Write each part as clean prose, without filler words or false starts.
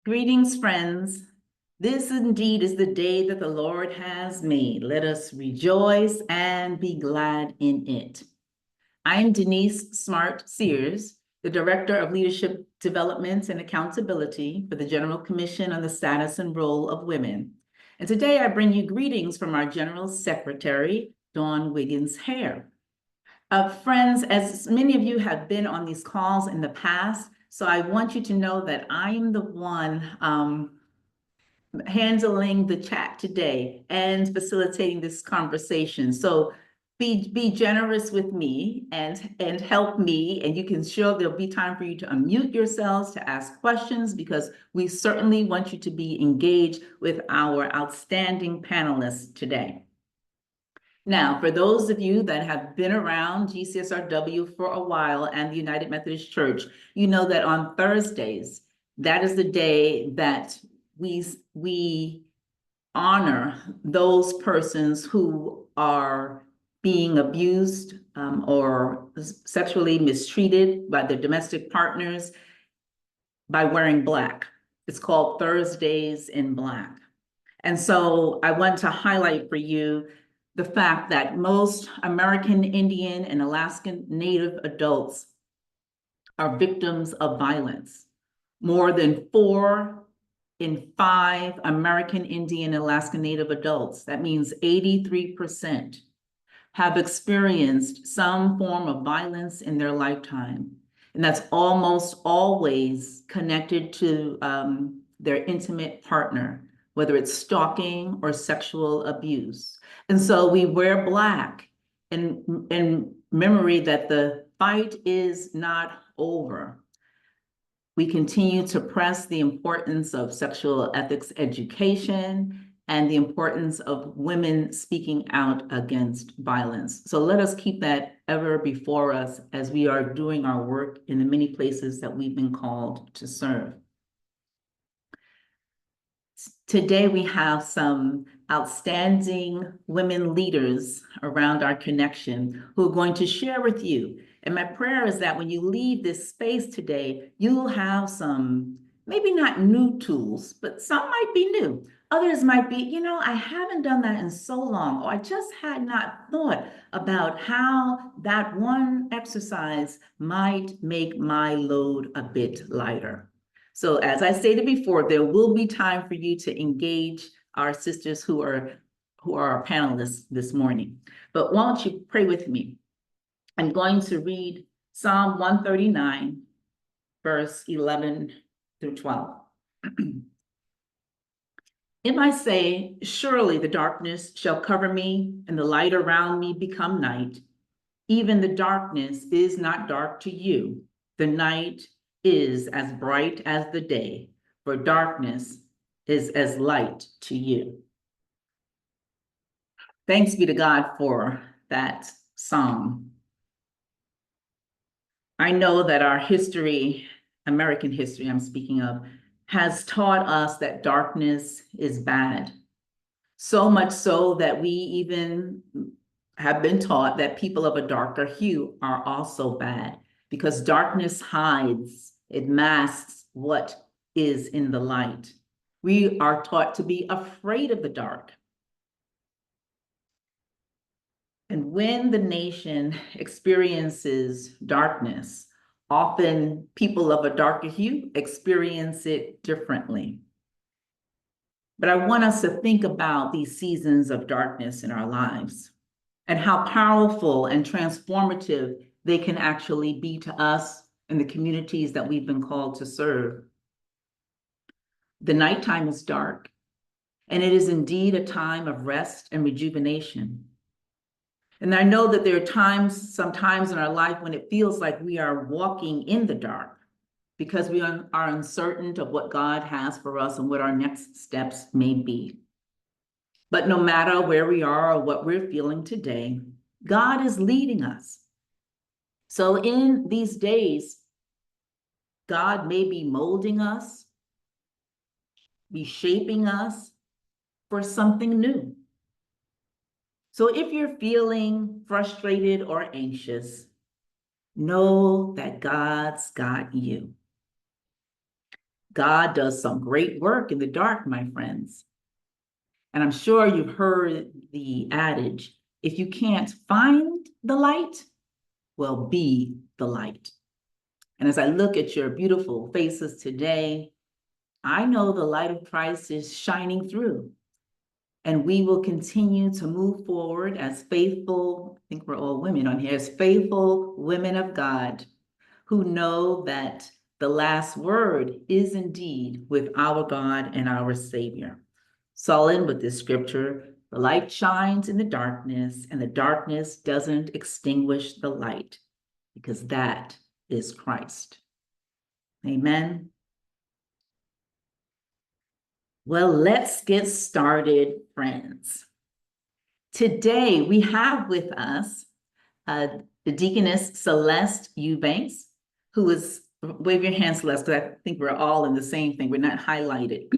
Greetings, friends. This indeed is the day that the Lord has made. Let us rejoice and be glad in it. I am Denise Smartt Sears, the Director of Leadership Development and Accountability for the General Commission on the Status and Role of Women. And today I bring you greetings from our General Secretary, Dawn Wiggins-Hare. Friends, as many of you have been on these calls in the past, so I want you to know that I am the one handling the chat today and facilitating this conversation. So be generous with me and help me, and you can show there'll be time for you to unmute yourselves to ask questions, because we certainly want you to be engaged with our outstanding panelists today. Now, for those of you that have been around GCSRW for a while and the United Methodist Church, you know that on Thursdays, that is the day that we honor those persons who are being abused or sexually mistreated by their domestic partners by wearing Black. It's called Thursdays in Black. And so I want to highlight for you the fact that most American Indian and Alaskan Native adults are victims of violence. More than 4 in 5 American Indian and Alaskan Native adults, that means 83%, have experienced some form of violence in their lifetime. And that's almost always connected to their intimate partner, whether it's stalking or sexual abuse. And so we wear Black in memory that the fight is not over. We continue to press the importance of sexual ethics education and the importance of women speaking out against violence. So let us keep that ever before us as we are doing our work in the many places that we've been called to serve. Today, we have some outstanding women leaders around our connection who are going to share with you. And my prayer is that when you leave this space today, you'll have some, maybe not new tools, but some might be new. Others might be, I haven't done that in so long, or I just had not thought about how that one exercise might make my load a bit lighter. So as I stated before, there will be time for you to engage our sisters who are our panelists this morning. But why don't you pray with me? I'm going to read Psalm 139, verse 11 through 12. If I say, surely the darkness shall cover me, and the light around me become night, even the darkness is not dark to you. The night is as bright as the day, for darkness is as light to you. Thanks be to God for that psalm. I know that our history, American history I'm speaking of, has taught us that darkness is bad. So much so that we even have been taught that people of a darker hue are also bad, because darkness hides, it masks what is in the light. We are taught to be afraid of the dark. And when the nation experiences darkness, often people of a darker hue experience it differently. But I want us to think about these seasons of darkness in our lives and how powerful and transformative they can actually be to us and the communities that we've been called to serve. The nighttime is dark, and it is indeed a time of rest and rejuvenation. And I know that there are sometimes in our life when it feels like we are walking in the dark because we are uncertain of what God has for us and what our next steps may be. But no matter where we are or what we're feeling today, God is leading us. So in these days, God may be molding us, be shaping us for something new. So if you're feeling frustrated or anxious, know that God's got you. God does some great work in the dark, my friends. And I'm sure you've heard the adage, if you can't find the light, well, be the light. And as I look at your beautiful faces today, I know the light of Christ is shining through. And we will continue to move forward as faithful, I think we're all women on here, as faithful women of God who know that the last word is indeed with our God and our Savior. So I'll end with this scripture. The light shines in the darkness, and the darkness doesn't extinguish the light, because that is Christ. Amen. Well, let's get started, friends. Today, we have with us the deaconess Celeste Eubanks, who is, wave your hand, Celeste, because I think we're all in the same thing. We're not highlighted.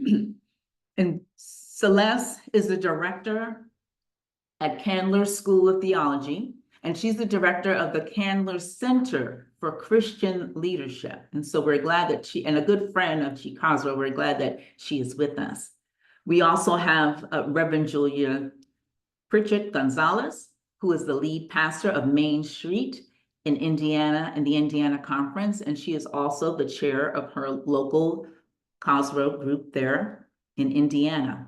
And Celeste is the director at Candler School of Theology, and she's the director of the Candler Center for Christian Leadership. And so we're glad that she, and a good friend of Chicago, we're glad that she is with us. We also have Reverend Julia Pritchett-Gonzales, who is the lead pastor of Main Street in Indiana and the Indiana Conference, and she is also the chair of her local Cosgrove group there in Indiana.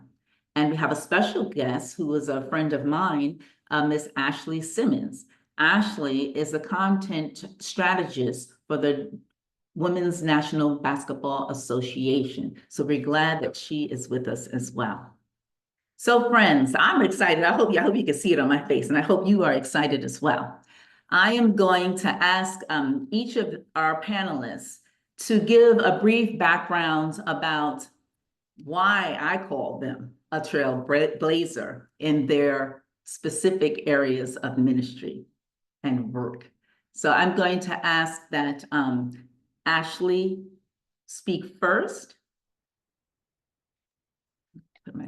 And we have a special guest who is a friend of mine, Miss Ashley Simmons. Ashley is a content strategist for the Women's National Basketball Association. So we're glad that she is with us as well. So friends, I'm excited. I hope you can see it on my face, and I hope you are excited as well. I am going to ask each of our panelists to give a brief background about why I call them a trailblazer in their specific areas of ministry and work. So I'm going to ask that Ashley speak first.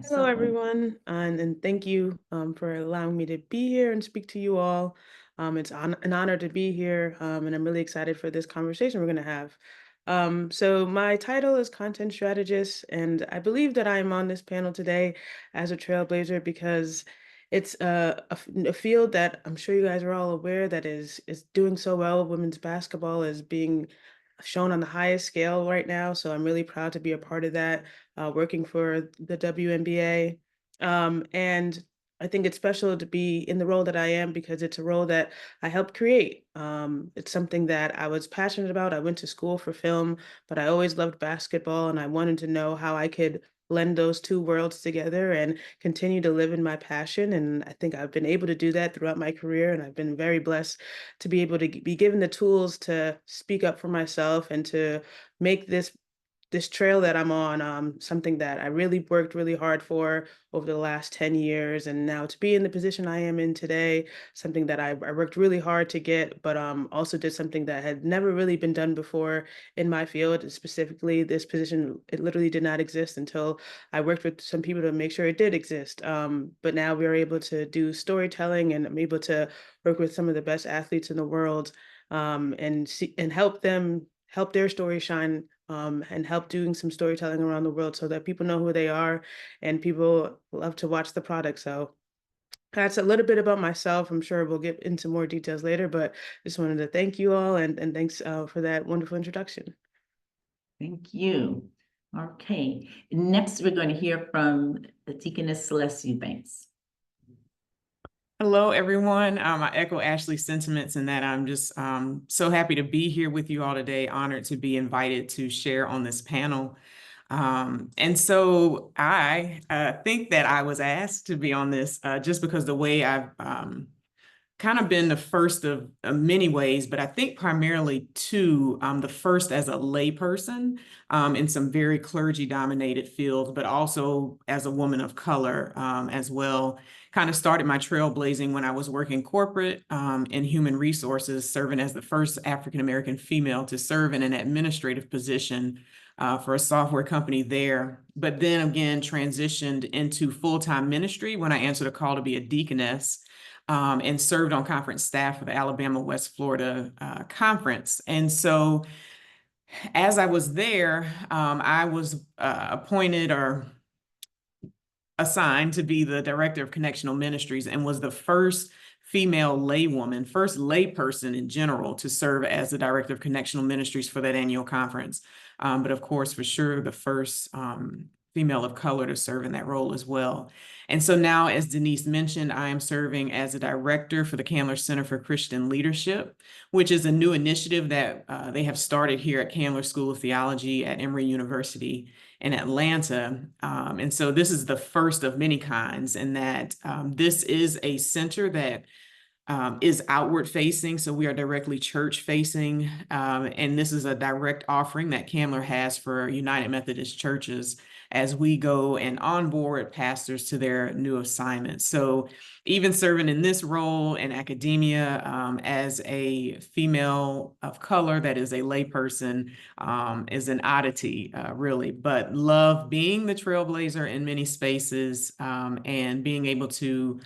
Hello, everyone, and thank you for allowing me to be here and speak to you all. It's an honor to be here, and I'm really excited for this conversation we're going to have. So my title is content strategist, and I believe that I'm on this panel today as a trailblazer because it's a field that I'm sure you guys are all aware that is doing so well. Women's basketball is being shown on the highest scale right now, so I'm really proud to be a part of that, working for the WNBA. And I think it's special to be in the role that I am because it's a role that I helped create. It's something that I was passionate about. I went to school for film, but I always loved basketball, and I wanted to know how I could blend those two worlds together and continue to live in my passion. And I think I've been able to do that throughout my career, and I've been very blessed to be able to be given the tools to speak up for myself and to make this trail that I'm on something that I really worked really hard for over the last 10 years. And now to be in the position I am in today, something that I worked really hard to get, but also did something that had never really been done before in my field. Specifically, this position, it literally did not exist until I worked with some people to make sure it did exist. But now we are able to do storytelling, and I'm able to work with some of the best athletes in the world and help their story shine, and help doing some storytelling around the world so that people know who they are and people love to watch the product. So that's a little bit about myself. I'm sure we'll get into more details later, but just wanted to thank you all and thanks for that wonderful introduction. Thank you. Okay, next we're going to hear from the Deaconess Celeste Eubanks. Hello, everyone. I echo Ashley's sentiments in that I'm just so happy to be here with you all today, honored to be invited to share on this panel. And so I think that I was asked to be on this just because the way I've kind of been the first of many ways, but I think primarily two, the first as a layperson in some very clergy-dominated fields, but also as a woman of color as well. Kind of started my trailblazing when I was working corporate in human resources, serving as the first African-American female to serve in an administrative position for a software company there. But then again, transitioned into full-time ministry when I answered a call to be a deaconess and served on conference staff for the Alabama West Florida Conference. And so as I was there, I was appointed or assigned to be the director of connectional ministries and was the first female laywoman, first layperson in general to serve as the director of connectional ministries for that annual conference. But of course, for sure, the first female of color to serve in that role as well. And so now, as Denise mentioned, I am serving as a director for the Candler Center for Christian Leadership, which is a new initiative that they have started here at Candler School of Theology at Emory University in Atlanta. And so this is the first of many kinds, in that this is a center that is outward facing. So we are directly church facing. And this is a direct offering that Candler has for United Methodist churches as we go and onboard pastors to their new assignments. So even serving in this role in academia as a female of color that is a layperson is an oddity, really, but love being the trailblazer in many spaces and being able to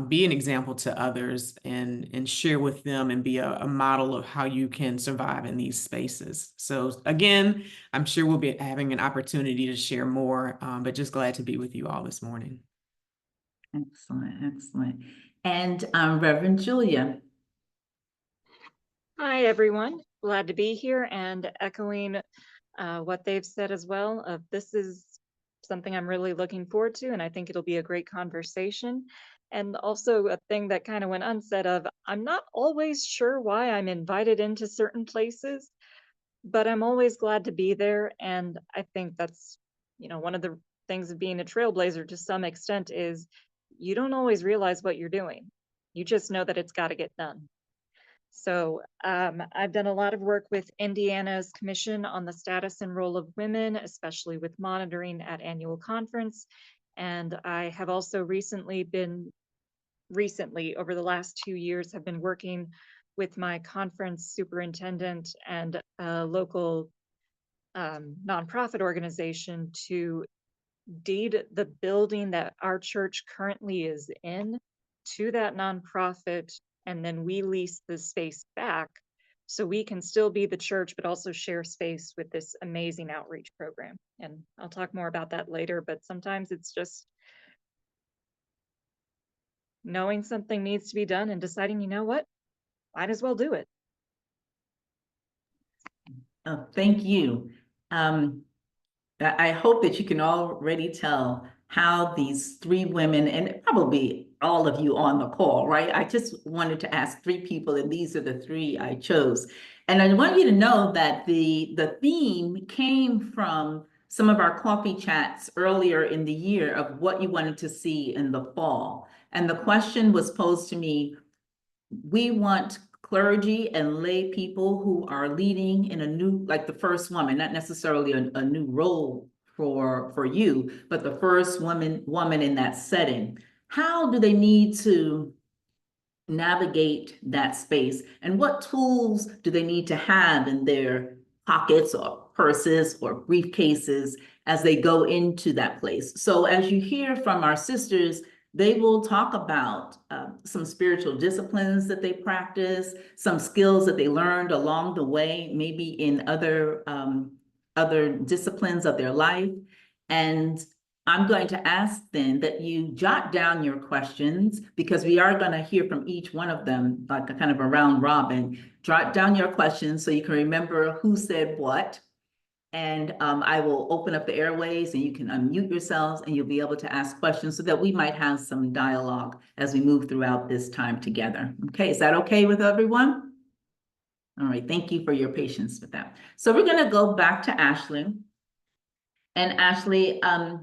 be an example to others and share with them and be a model of how you can survive in these spaces. So again, I'm sure we'll be having an opportunity to share more, but just glad to be with you all this morning. Excellent, excellent. And Reverend Julia. Hi, everyone. Glad to be here and echoing what they've said as well. This is something I'm really looking forward to, and I think it'll be a great conversation. And also a thing that kind of went unsaid of, I'm not always sure why I'm invited into certain places, but I'm always glad to be there. And I think that's, one of the things of being a trailblazer to some extent is you don't always realize what you're doing. You just know that it's got to get done. So I've done a lot of work with Indiana's Commission on the Status and Role of Women, especially with monitoring at annual conference. And I have also recently, over the last 2 years, have been working with my conference superintendent and a local nonprofit organization to deed the building that our church currently is in to that nonprofit, and then we lease the space back so we can still be the church but also share space with this amazing outreach program. And I'll talk more about that later, but sometimes it's just knowing something needs to be done and deciding, you know what, might as well do it. Oh, thank you. I hope that you can already tell how these three women, and probably all of you on the call, right? I just wanted to ask three people, and these are the three I chose. And I want you to know that the theme came from some of our coffee chats earlier in the year of what you wanted to see in the fall. And the question was posed to me, we want clergy and lay people who are leading in a new, like the first woman, not necessarily a new role for you, but the first woman in that setting. How do they need to navigate that space? And what tools do they need to have in their pockets or purses or briefcases as they go into that place? So as you hear from our sisters, they will talk about some spiritual disciplines that they practice, some skills that they learned along the way, maybe in other disciplines of their life. And I'm going to ask then that you jot down your questions, because we are going to hear from each one of them, like a kind of a round robin. Jot down your questions so you can remember who said what. And I will open up the airways and you can unmute yourselves and you'll be able to ask questions so that we might have some dialogue as we move throughout this time together. Okay, is that okay with everyone? All right, thank you for your patience with that. So we're going to go back to Ashley. And Ashley, I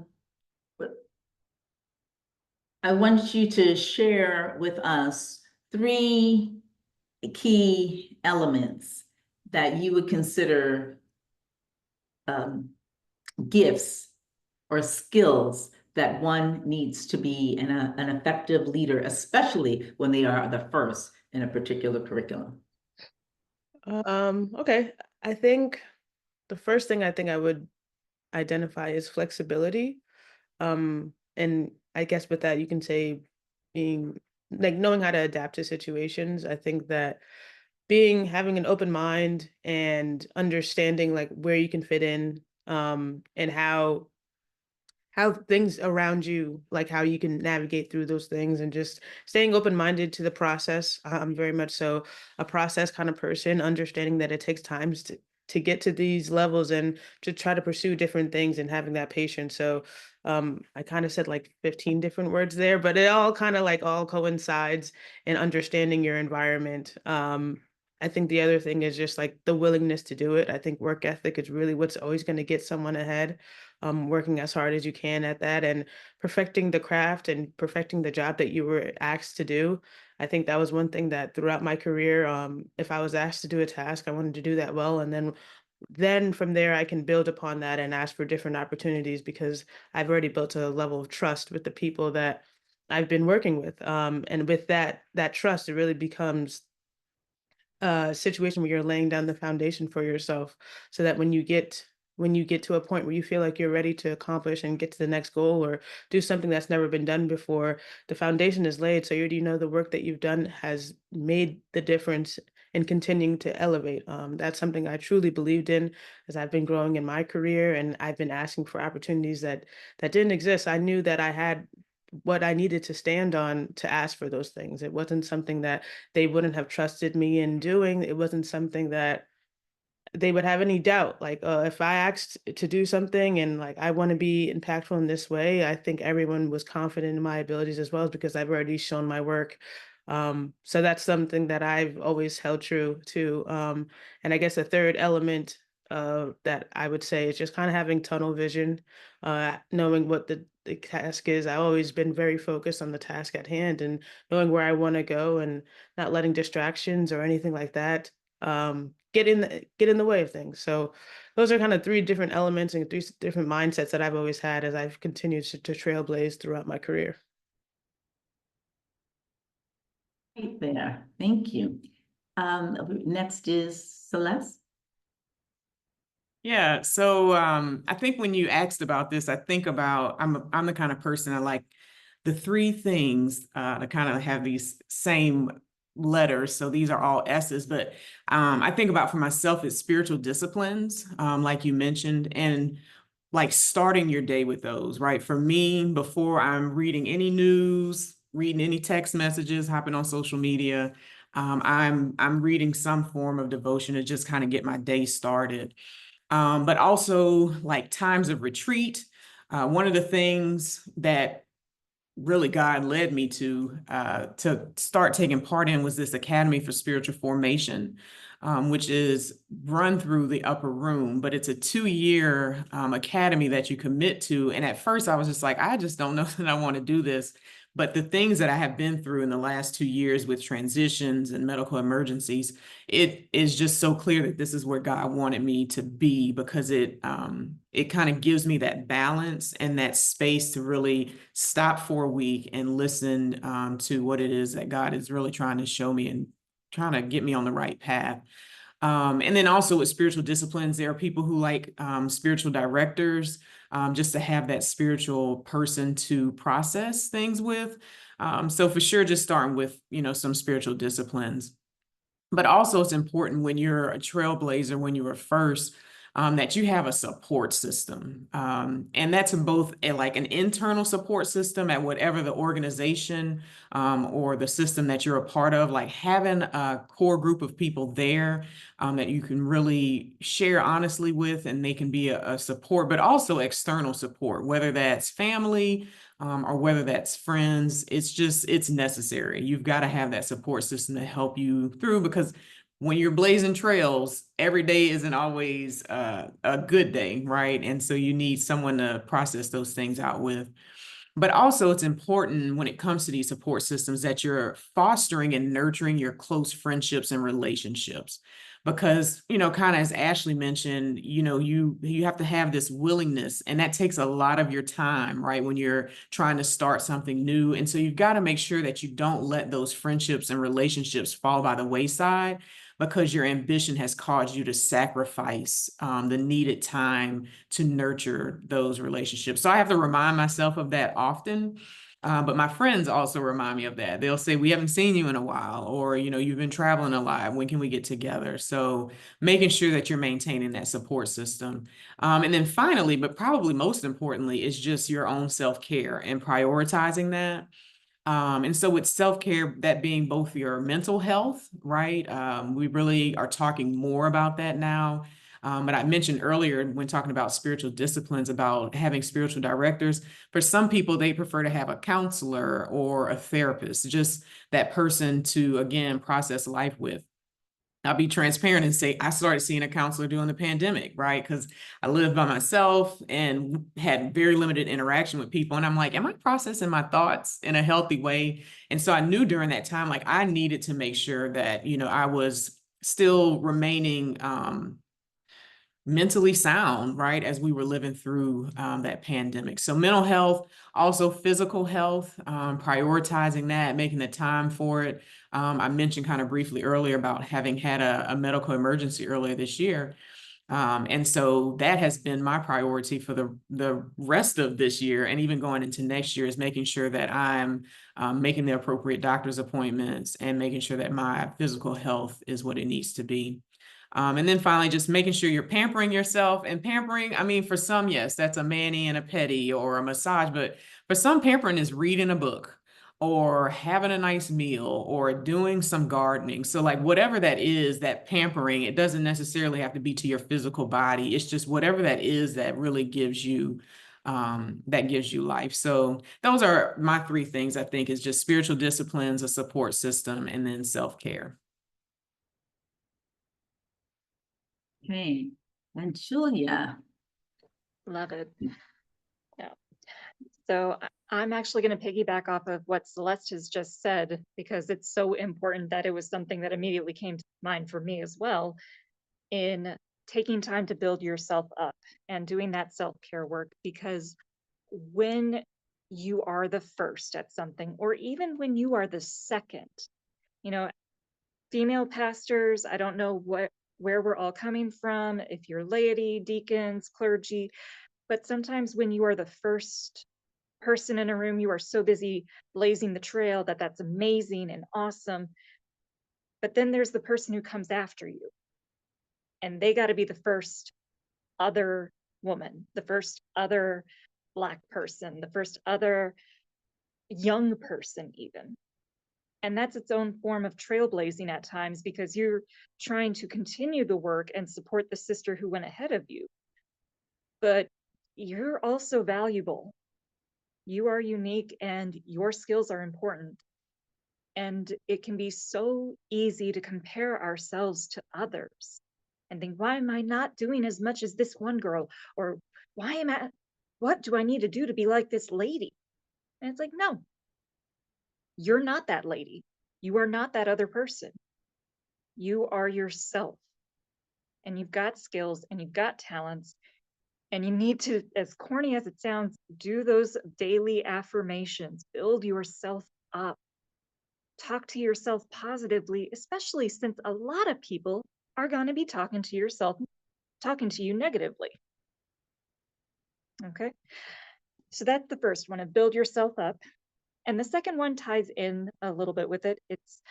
want you to share with us 3 key elements that you would consider gifts or skills that one needs to be an effective leader, especially when they are the first in a particular curriculum. Okay, I think the first thing I think I would identify is flexibility. And I guess with that, you can say being like knowing how to adapt to situations. I think that having an open mind and understanding like where you can fit in, and how things around you, like how you can navigate through those things, and just staying open-minded to the process. I'm very much so a process kind of person, understanding that it takes time to get to these levels and to try to pursue different things, and having that patience. So I kind of said like 15 different words there, but it all kind of like all coincides in understanding your environment. I think the other thing is just like the willingness to do it. I think work ethic is really what's always going to get someone ahead. Working as hard as you can at that, and perfecting the craft and perfecting the job that you were asked to do. I think that was one thing that throughout my career, if I was asked to do a task, I wanted to do that well. And then from there, I can build upon that and ask for different opportunities, because I've already built a level of trust with the people that I've been working with. And with that trust, it really becomes a situation where you're laying down the foundation for yourself, so that when you get to a point where you feel like you're ready to accomplish and get to the next goal, or do something that's never been done before, the foundation is laid. So you already know the work that you've done has made the difference in continuing to elevate. That's something I truly believed in as I've been growing in my career, and I've been asking for opportunities that didn't exist. I knew that I had what I needed to stand on to ask for those things. It wasn't something that they wouldn't have trusted me in doing. It wasn't something that they would have any doubt. Like, if I asked to do something and like I want to be impactful in this way, I think everyone was confident in my abilities as well, because I've already shown my work. So that's something that I've always held true to. And I guess a third element that I would say is just kind of having tunnel vision, knowing what the task is. I've always been very focused on the task at hand, and knowing where I want to go, and not letting distractions or anything like that get in the way of things. So those are kind of three different elements and three different mindsets that I've always had as I've continued to trailblaze throughout my career. Right there. Thank you. Next is Celeste. Yeah, so I think when you asked about this, I think about I'm the kind of person I like the three things to kind of have these same letters. So these are all S's, but I think about for myself it's spiritual disciplines, like you mentioned, and like starting your day with those, right? For me, before I'm reading any news, reading any text messages, hopping on social media, I'm reading some form of devotion to just kind of get my day started. But also like times of retreat. One of the things that really God led me to start taking part in was this Academy for Spiritual Formation, which is run through the Upper Room, but it's a 2-year academy that you commit to. And at first I was just like, I just don't know that I want to do this. But the things that I have been through in the last 2 years with transitions and medical emergencies, it is just so clear that this is where God wanted me to be, because it kind of gives me that balance and that space to really stop for a week and listen to what it is that God is really trying to show me and trying to get me on the right path. And then also with spiritual disciplines, there are people who like spiritual directors, just to have that spiritual person to process things with. So for sure, just starting with, some spiritual disciplines. But also it's important when you're a trailblazer, when you were first, that you have a support system. And that's both like an internal support system at whatever the organization or the system that you're a part of, like having a core group of people there that you can really share honestly with, and they can be a support, but also external support, whether that's family, or whether that's friends. It's necessary. You've got to have that support system to help you through, because when you're blazing trails, every day isn't always a good day, right? And so you need someone to process those things out with. But also it's important when it comes to these support systems that you're fostering and nurturing your close friendships and relationships. Because, kind of as Ashley mentioned, you have to have this willingness, and that takes a lot of your time, right? When you're trying to start something new. And so you've got to make sure that you don't let those friendships and relationships fall by the wayside, because your ambition has caused you to sacrifice the needed time to nurture those relationships. So I have to remind myself of that often. But my friends also remind me of that. They'll say, we haven't seen you in a while, or, you've been traveling a lot. When can we get together? So making sure that you're maintaining that support system. And then finally, but probably most importantly, is just your own self-care and prioritizing that. And so with self-care, that being both your mental health, right? We really are talking more about that now. But I mentioned earlier when talking about spiritual disciplines, about having spiritual directors. For some people, they prefer to have a counselor or a therapist, just that person to, again, process life with. I'll be transparent and say I started seeing a counselor during the pandemic, right? Because I lived by myself and had very limited interaction with people. And I'm like, am I processing my thoughts in a healthy way? And so I knew during that time, like I needed to make sure that, I was still remaining mentally sound, right, as we were living through that pandemic. So mental health, also physical health, prioritizing that, making the time for it. I mentioned kind of briefly earlier about having had a medical emergency earlier this year. And so that has been my priority for the rest of this year and even going into next year, is making sure that I'm making the appropriate doctor's appointments and making sure that my physical health is what it needs to be. And then finally, just making sure you're pampering yourself. And pampering, I mean, for some, yes, that's a mani and a pedi or a massage, but for some, pampering is reading a book or having a nice meal or doing some gardening. So like whatever that is, that pampering, it doesn't necessarily have to be to your physical body. It's just whatever that is that really gives you life. So those are my three things, I think, is just spiritual disciplines, a support system, and then self-care. Okay, and Julia. Love it. Yeah. So I'm actually going to piggyback off of what Celeste has just said, because it's so important that it was something that immediately came to mind for me as well, in taking time to build yourself up and doing that self-care work. Because when you are the first at something, or even when you are the second, female pastors, I don't know where we're all coming from, if you're laity, deacons, clergy, but sometimes when you are the first person in a room, you are so busy blazing the trail that's amazing and awesome. But then there's the person who comes after you, and they got to be the first other woman, the first other Black person, the first other young person even. And that's its own form of trailblazing at times, because you're trying to continue the work and support the sister who went ahead of you. But you're also valuable. You are unique and your skills are important. And it can be so easy to compare ourselves to others and think, why am I not doing as much as this one girl? Or what do I need to do to be like this lady? And it's like, no, you're not that lady. You are not that other person. You are yourself. And you've got skills and you've got talents. And you need to, as corny as it sounds, do those daily affirmations, build yourself up, talk to yourself positively, especially since a lot of people are going to be talking to you negatively. Okay. So that's the first one, of build yourself up. And the second one ties in a little bit with it. It's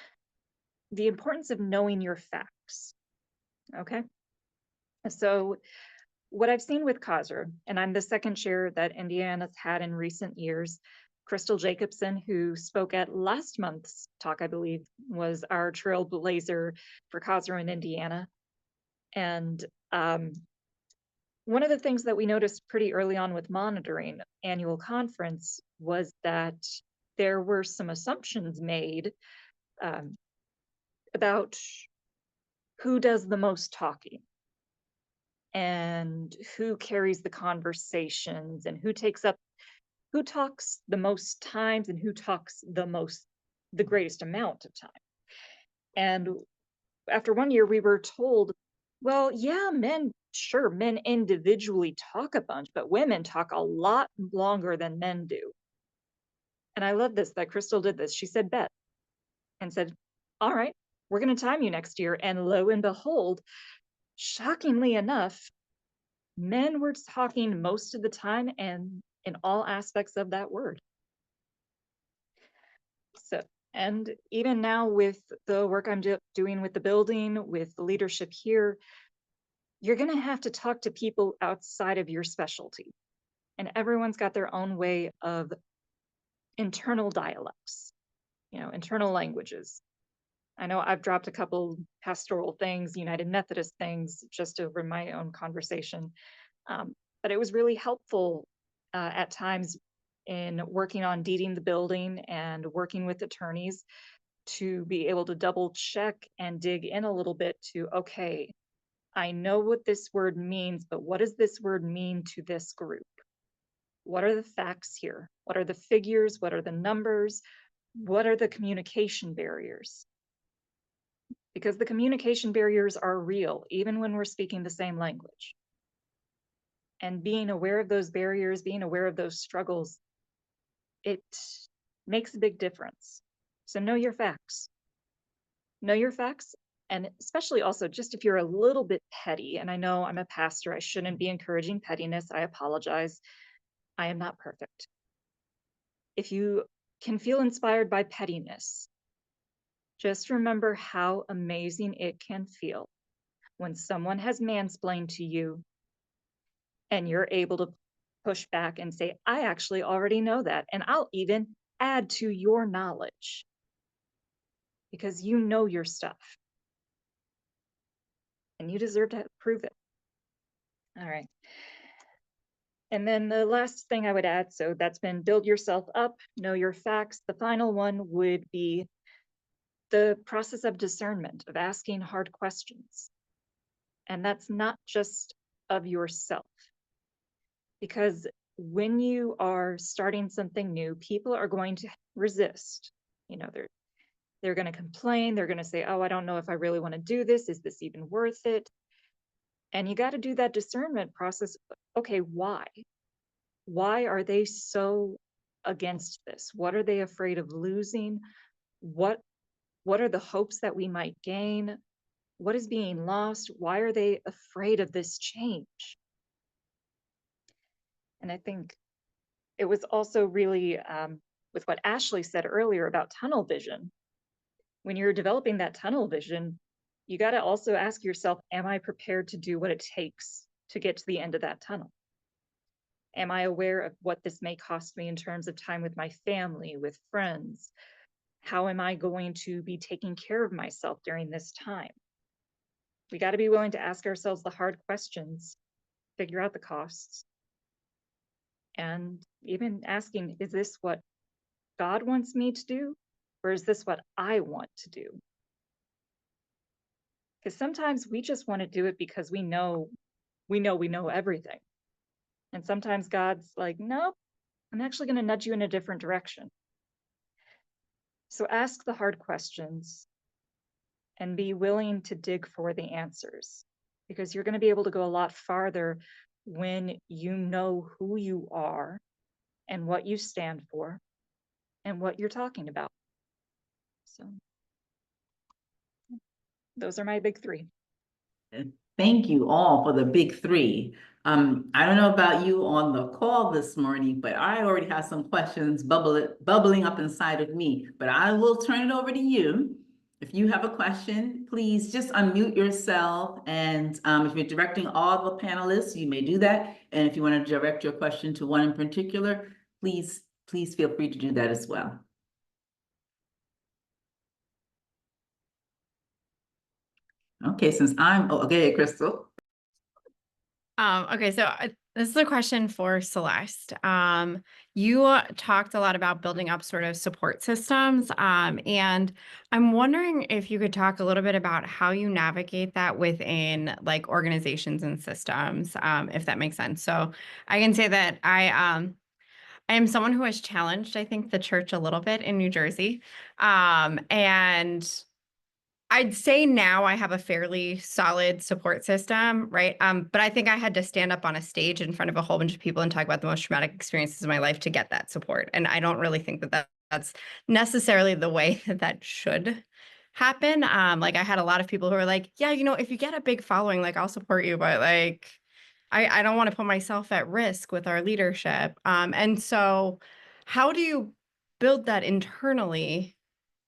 the importance of knowing your facts. Okay. So what I've seen with Kaiser, and I'm the second chair that Indiana's had in recent years, Crystal Jacobson, who spoke at last month's talk, I believe, was our trailblazer for Kaiser in Indiana. And one of the things that we noticed pretty early on with monitoring annual conference was that there were some assumptions made about who does the most talking and who carries the conversations and who talks the most times and who talks the greatest amount of time. And after one year, we were told, well, yeah, men individually talk a bunch, but women talk a lot longer than men do. And I love this, that Crystal did this. She said, bet, and said, all right, we're going to time you next year. And lo and behold, shockingly enough, men were talking most of the time and in all aspects of that word. And even now with the work I'm doing with the building, with the leadership here, you're going to have to talk to people outside of your specialty. And everyone's got their own way of internal dialects, internal languages. I know I've dropped a couple pastoral things, United Methodist things, just over my own conversation. But it was really helpful at times in working on deeding the building and working with attorneys to be able to double check and dig in a little bit to, okay, I know what this word means, but what does this word mean to this group? What are the facts here? What are the figures? What are the numbers? What are the communication barriers? Because the communication barriers are real, even when we're speaking the same language. And being aware of those barriers, being aware of those struggles, it makes a big difference. So know your facts. Know your facts, and especially also just if you're a little bit petty, and I know I'm a pastor, I shouldn't be encouraging pettiness, I apologize. I am not perfect. If you can feel inspired by pettiness, just remember how amazing it can feel when someone has mansplained to you and you're able to push back and say, I actually already know that, and I'll even add to your knowledge because you know your stuff and you deserve to prove it. All right. And then the last thing I would add, so that's been build yourself up, know your facts. The final one would be the process of discernment, of asking hard questions. And that's not just of yourself. Because when you are starting something new, people are going to resist. They're going to complain. They're going to say, oh, I don't know if I really want to do this. Is this even worth it? And you got to do that discernment process. Okay, why? Why are they so against this? What are they afraid of losing? What are the hopes that we might gain? What is being lost? Why are they afraid of this change? And I think it was also really with what Ashley said earlier about tunnel vision. When you're developing that tunnel vision, you got to also ask yourself, am I prepared to do what it takes to get to the end of that tunnel? Am I aware of what this may cost me in terms of time with my family, with friends? How am I going to be taking care of myself during this time? We got to be willing to ask ourselves the hard questions, figure out the costs, and even asking, is this what God wants me to do? Or is this what I want to do? Because sometimes we just want to do it because we know everything. And sometimes God's like, nope, I'm actually going to nudge you in a different direction. So ask the hard questions and be willing to dig for the answers, because you're going to be able to go a lot farther when you know who you are and what you stand for and what you're talking about. So those are my big three. Thank you all for the big three. I don't know about you on the call this morning, but I already have some questions bubbling up inside of me, but I will turn it over to you. If you have a question, please just unmute yourself. And if you're directing all the panelists, you may do that. And if you want to direct your question to one in particular, please feel free to do that as well. Okay, okay, Crystal. Okay, so this is a question for Celeste. You talked a lot about building up sort of support systems, and I'm wondering if you could talk a little bit about how you navigate that within like organizations and systems, if that makes sense. So I can say that I am someone who has challenged, I think, the church a little bit in New Jersey, and I'd say now I have a fairly solid support system, right? But I think I had to stand up on a stage in front of a whole bunch of people and talk about the most traumatic experiences of my life to get that support. And I don't really think that that's necessarily the way that should happen. Like I had a lot of people who are like, yeah, if you get a big following, like I'll support you, but like I don't want to put myself at risk with our leadership. And so how do you build that internally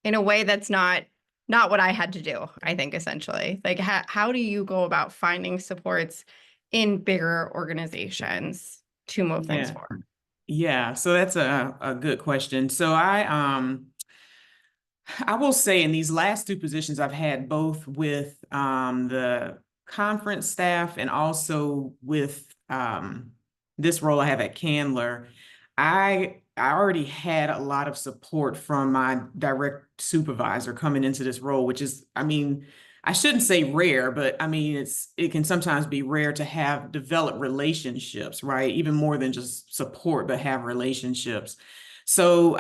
in a way that's not what I had to do, I think, essentially. Like, how do you go about finding supports in bigger organizations to move things Yeah. forward? Yeah, so that's a good question. So I will say in these last two positions I've had, both with the conference staff and also with this role I have at Candler, I already had a lot of support from my direct supervisor coming into this role, which is, I mean, I shouldn't say rare, but I mean, it can sometimes be rare to have developed relationships, right? Even more than just support, but have relationships. So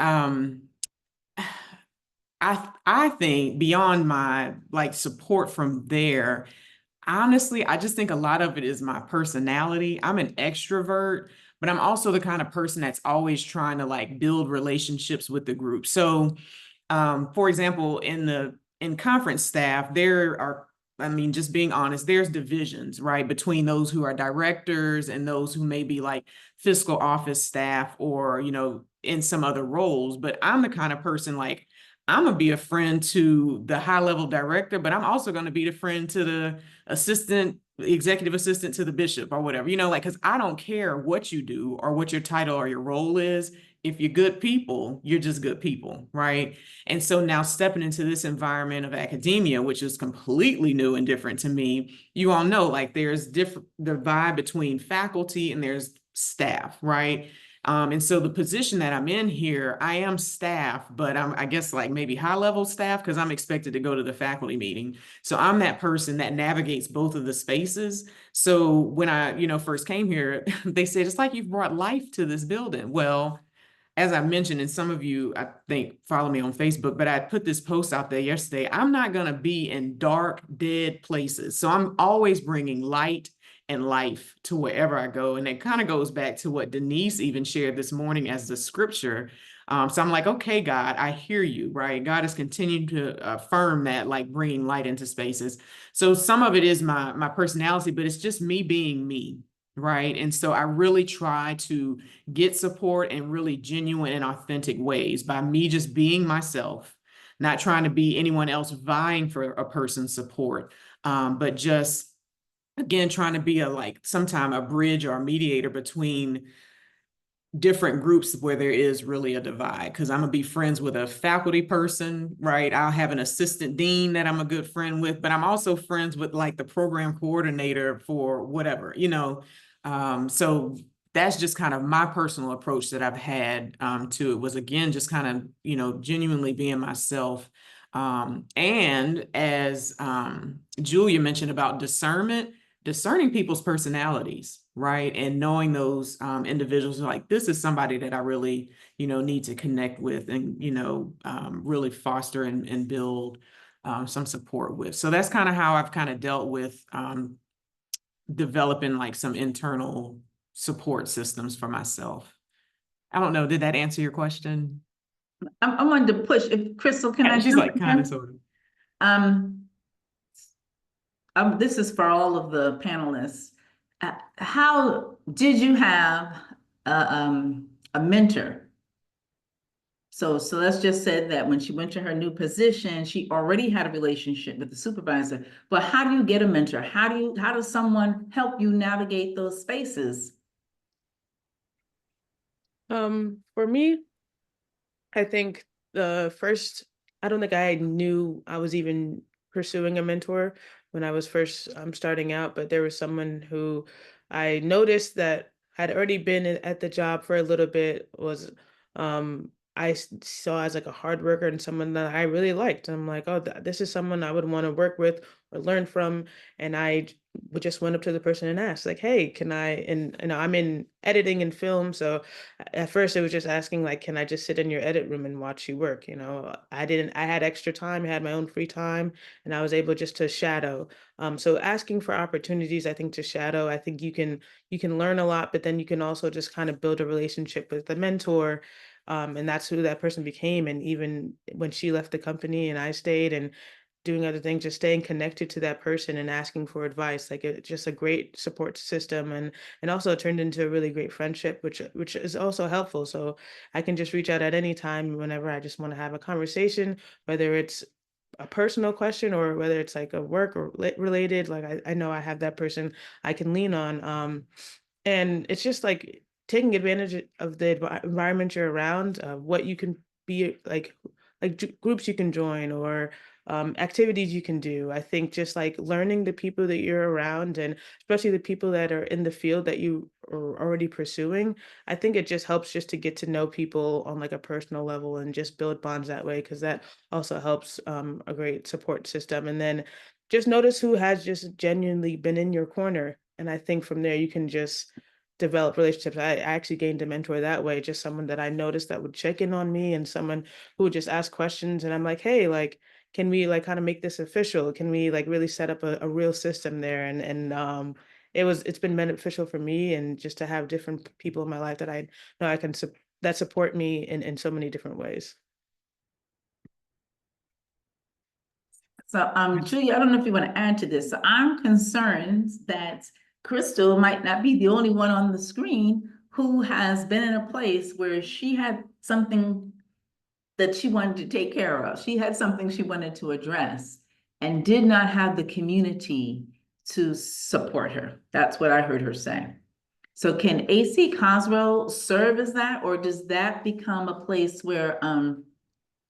I think beyond my like support from there, honestly, I just think a lot of it is my personality. I'm an extrovert, but I'm also the kind of person that's always trying to like build relationships with the group. So for example, in conference staff, there are, I mean, just being honest, there's divisions, right, between those who are directors and those who may be like fiscal office staff or, you know, in some other roles. But I'm the kind of person like, I'm gonna be a friend to the high level director, but I'm also gonna be the friend to the executive assistant to the bishop or whatever, you know, like, because I don't care what you do or what your title or your role is. If you're good people, you're just good people, right? And so now stepping into this environment of academia, which is completely new and different to me, you all know, like there's the vibe between faculty and there's staff, right? And so the position that I'm in here, I am staff, but I guess like maybe high level staff because I'm expected to go to the faculty meeting. So I'm that person that navigates both of the spaces. So when I, you know, first came here, they said, it's like you've brought life to this building. Well, as I mentioned, and some of you, I think, follow me on Facebook, but I put this post out there yesterday. I'm not going to be in dark, dead places. So I'm always bringing light and life to wherever I go. And it kind of goes back to what Denise even shared this morning as the scripture. So I'm like, okay, God, I hear you, right? God is continuing to affirm that, like bringing light into spaces. So some of it is my personality, but it's just me being me. Right. And so I really try to get support in really genuine and authentic ways by me just being myself, not trying to be anyone else vying for a person's support, but just, again, trying to be sometime a bridge or a mediator between different groups where there is really a divide, because I'm gonna be friends with a faculty person, right? I'll have an assistant dean that I'm a good friend with, but I'm also friends with like the program coordinator for whatever, you know. So that's just kind of my personal approach that I've had to it, was again just kind of, you know, genuinely being myself. And as Julia mentioned about discerning people's personalities, right? And knowing those individuals like, this is somebody that I really, you know, need to connect with and, you know, really foster and build some support with. So that's kind of how I've kind of dealt with developing like some internal support systems for myself. I don't know, did that answer your question? I wanted to push, if Crystal, can I She's jump like kind in? of sort of. This is for all of the panelists. How did you have a mentor? So Celeste just said that when she went to her new position, she already had a relationship with the supervisor. But how do you get a mentor? How does someone help you navigate those spaces? For me, I think I don't think I knew I was even pursuing a mentor when I was first starting out, but there was someone who I noticed that had already been at the job for a little bit, was saw as like a hard worker and someone that I really liked. I'm like, oh, this is someone I would want to work with or learn from. And would just went up to the person and asked, like, hey, can I, and you know, I'm in editing and film. So at first it was just asking, like, can I just sit in your edit room and watch you work? You know, I had extra time, I had my own free time, and I was able just to shadow. So asking for opportunities, I think, to shadow, I think you can learn a lot, but then you can also just kind of build a relationship with the mentor. And that's who that person became. And even when she left the company and I stayed, and doing other things, just staying connected to that person and asking for advice. Like it's just a great support system, and also it turned into a really great friendship, which is also helpful. So I can just reach out at any time whenever I just want to have a conversation, whether it's a personal question or whether it's like a work or related. Like I know I have that person I can lean on. And it's just like taking advantage of the environment you're around, what you can be like groups you can join, or activities you can do. I think just like learning the people that you're around, and especially the people that are in the field that you are already pursuing. I think it just helps just to get to know people on like a personal level and just build bonds that way, because that also helps a great support system. And then just notice who has just genuinely been in your corner. And I think from there you can just develop relationships. I actually gained a mentor that way, just someone that I noticed that would check in on me, and someone who would just ask questions. And I'm like, hey, like, can we like kind of make this official? Can we like really set up a real system there? And it's been beneficial for me, and just to have different people in my life that I know I can that support me in so many different ways. So, Julia, I don't know if you want to add to this. So I'm concerned that Crystal might not be the only one on the screen who has been in a place where she had something that she wanted to take care of. She had something she wanted to address and did not have the community to support her. That's what I heard her say. So can AC Cosgrove serve as that, or does that become a place where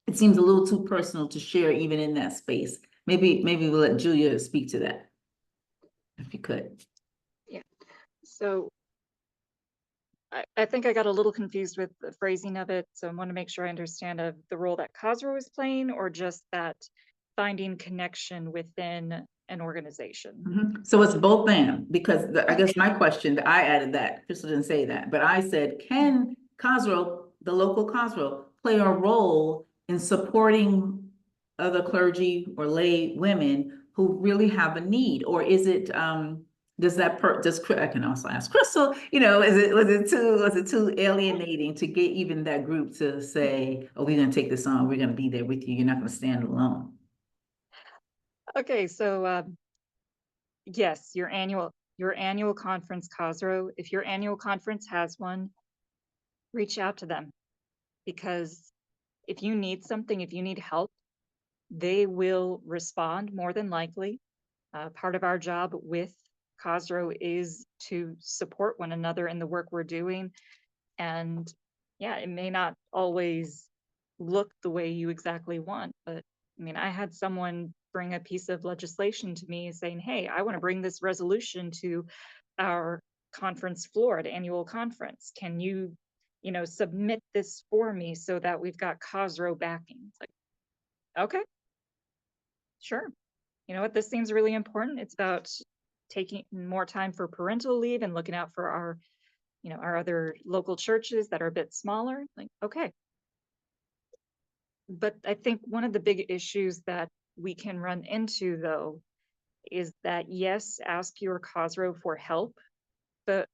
it seems a little too personal to share even in that space? Maybe we'll let Julia speak to that, if you could. Yeah. So I think I got a little confused with the phrasing of it. So I want to make sure I understand the role that Cosgrove is playing, or just that finding connection within an organization. So it's both and, because I guess my question, I added that, Crystal didn't say that, but I said, can Cosgrove, the local Cosgrove, play a role in supporting other clergy or lay women who really have a need? Or is it, I can also ask Crystal, was it too alienating to get even that group to say, oh, we're gonna take this on, we're gonna be there with you, you're not gonna stand alone? Okay, so yes, your annual conference, Cosgrove, if your annual conference has one, reach out to them, because if you need something, if you need help, they will respond more than likely. Part of our job with Cosgrove is to support one another in the work we're doing. And yeah, it may not always look the way you exactly want, but I mean, I had someone bring a piece of legislation to me saying, hey, I want to bring this resolution to our conference floor at annual conference. Can you, submit this for me so that we've got Cosgrove backing? It's like, okay, sure. You know what, this seems really important. It's about taking more time for parental leave and looking out for our other local churches that are a bit smaller. Like, okay. But I think one of the big issues that we can run into, though, is that yes, ask your Cosgrove for help, but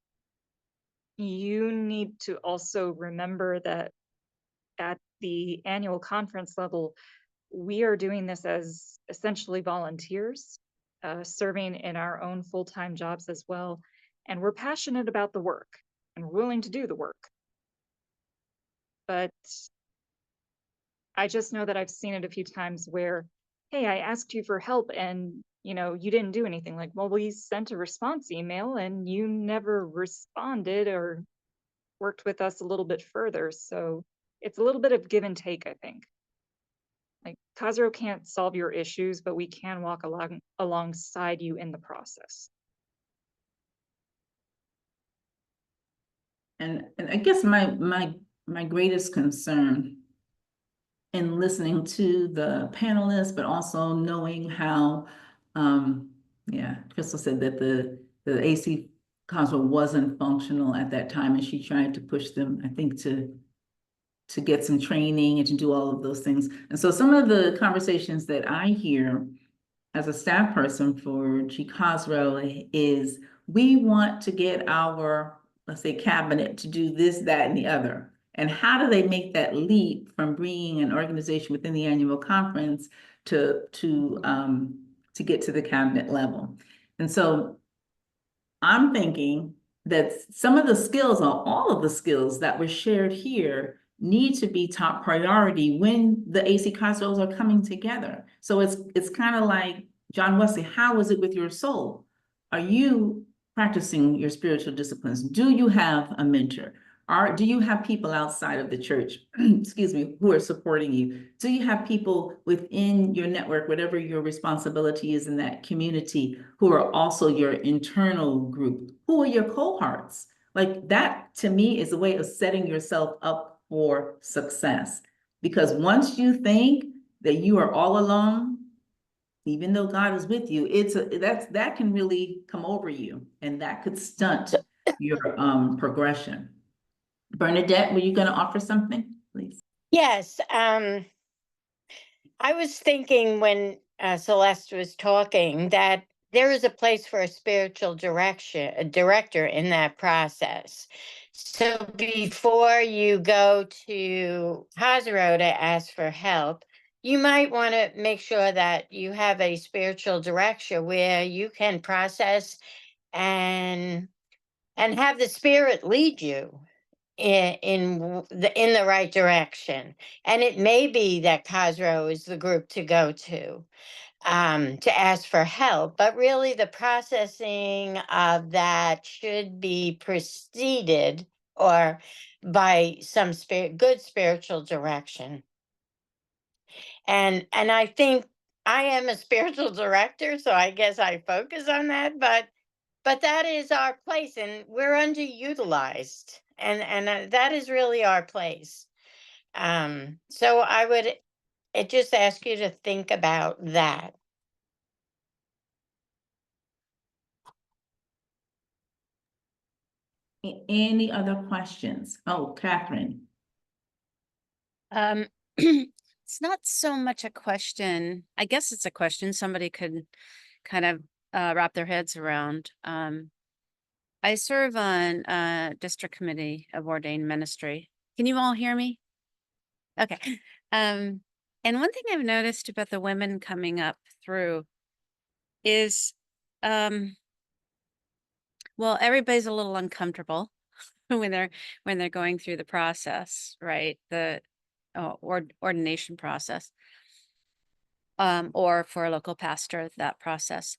you need to also remember that at the annual conference level, we are doing this as essentially volunteers, serving in our own full-time jobs as well. And we're passionate about the work and we're willing to do the work. But I just know that I've seen it a few times where, hey, I asked you for help and you didn't do anything. Like, well, we sent a response email and you never responded or worked with us a little bit further. So it's a little bit of give and take, I think. Like, Cosgrove can't solve your issues, but we can walk alongside you in the process. And I guess my greatest concern in listening to the panelists, but also knowing how, Crystal said that the AC Cosgrove wasn't functional at that time, and she tried to push them, I think, to get some training and to do all of those things. And so some of the conversations that I hear as a staff person for G Cosgrove is, we want to get our, let's say, cabinet to do this, that, and the other. And how do they make that leap from bringing an organization within the annual conference to get to the cabinet level. And so I'm thinking that some of the skills, or all of the skills that were shared here, need to be top priority when the AC Cosros are coming together. So it's kind of like John Wesley, how is it with your soul? Are you practicing your spiritual disciplines? Do you have a mentor? Do you have people outside of the church, excuse me, who are supporting you? Do you have people within your network, whatever your responsibility is in that community, who are also your internal group? Who are your cohorts? Like that, to me, is a way of setting yourself up for success. Because once you think that you are all alone, even though God is with you, that can really come over you, and that could stunt your progression. Bernadette, were you going to offer something, please? Yes, I was thinking when Celeste was talking that there is a place for a spiritual director in that process. So before you go to Hasro to ask for help, you might want to make sure that you have a spiritual director where you can process and have the Spirit lead you in the right direction. And it may be that Cosro is the group to go to ask for help, but really the processing of that should be preceded or by some good spiritual direction. And I think I am a spiritual director, so I guess I focus on that, but that is our place, and we're underutilized, and that is really our place. So I would just ask you to think about that. Any other questions? Oh, Catherine. It's not so much a question. I guess it's a question somebody could kind of wrap their heads around. I serve on District Committee of Ordained Ministry. Can you all hear me? Okay. And one thing I've noticed about the women coming up through is, well, everybody's a little uncomfortable when they're going through the process, right? The ordination process, or for a local pastor, that process.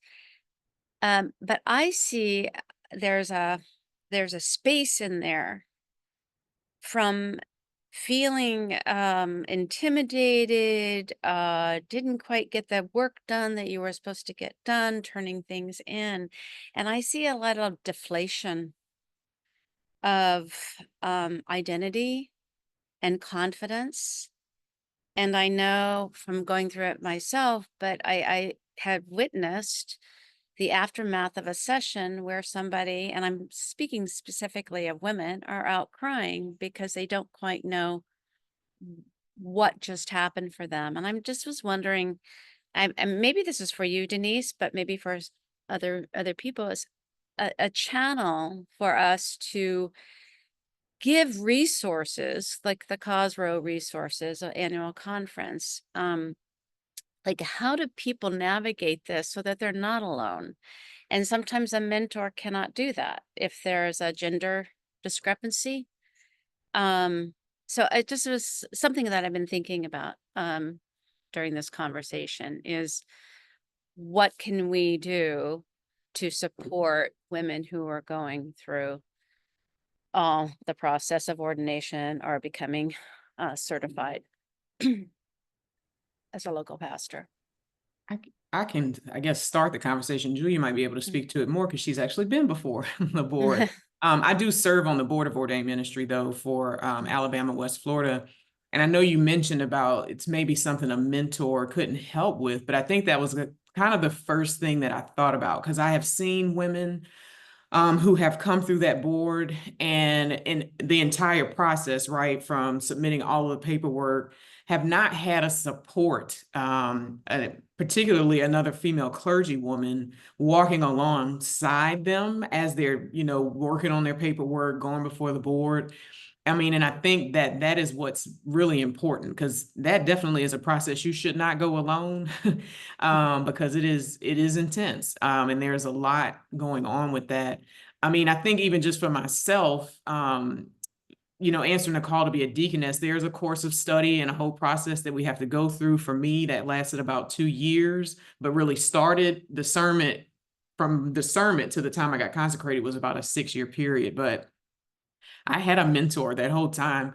But I see there's a space in there from feeling intimidated, didn't quite get the work done that you were supposed to get done, turning things in. And I see a lot of deflation of identity and confidence. And I know from going through it myself, but I had witnessed the aftermath of a session where somebody, and I'm speaking specifically of women, are out crying because they don't quite know what just happened for them. And I'm just was wondering, and maybe this is for you, Denise, but maybe for other people, is a channel for us to give resources like the Cosro resources, annual conference. Like, how do people navigate this so that they're not alone? And sometimes a mentor cannot do that if there's a gender discrepancy. So it just was something that I've been thinking about during this conversation, is what can we do to support women who are going through the process of ordination or becoming certified as a local pastor. I can, I guess, start the conversation. Julia might be able to speak to it more because she's actually been before the board. I do serve on the board of ordained ministry, though, for Alabama, West Florida. And I know you mentioned about it's maybe something a mentor couldn't help with, but I think that was kind of the first thing that I thought about, because I have seen women who have come through that board, and in the entire process, right, from submitting all of the paperwork, have not had a support, particularly another female clergy woman walking alongside them as they're, working on their paperwork, going before the board. I mean, and I think that that is what's really important, because that definitely is a process you should not go alone, because it is intense, and there's a lot going on with that. I mean, I think even just for myself, answering a call to be a deaconess, there's a course of study and a whole process that we have to go through. For me, that lasted about 2 years, but really started the sermon, from the sermon to the time I got consecrated was about a 6-year period. But I had a mentor that whole time.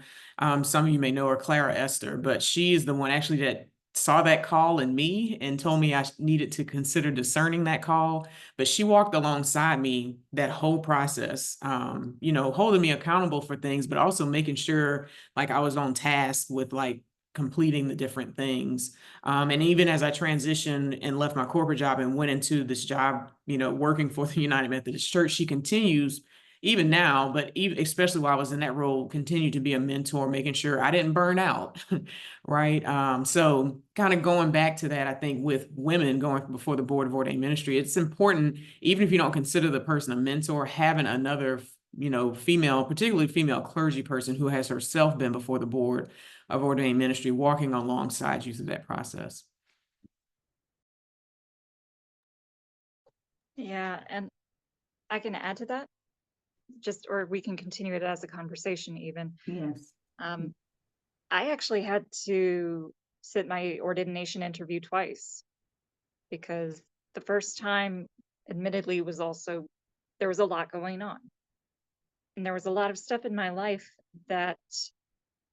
Some of you may know her, Clara Esther, but she is the one actually that saw that call in me and told me I needed to consider discerning that call. But she walked alongside me that whole process, holding me accountable for things, but also making sure like I was on task with like completing the different things. And even as I transitioned and left my corporate job and went into this job, working for the United Methodist Church, she continues even now, but even especially while I was in that role, continue to be a mentor, making sure I didn't burn out. Right. So kind of going back to that, I think with women going before the Board of Ordained Ministry, it's important, even if you don't consider the person a mentor, having another, female, particularly female clergy person who has herself been before the Board of Ordained Ministry, walking alongside you through that process. Yeah, and I can add to that, or we can continue it as a conversation even. Yes. I actually had to sit my ordination interview twice, because the first time, admittedly, there was a lot going on. And there was a lot of stuff in my life that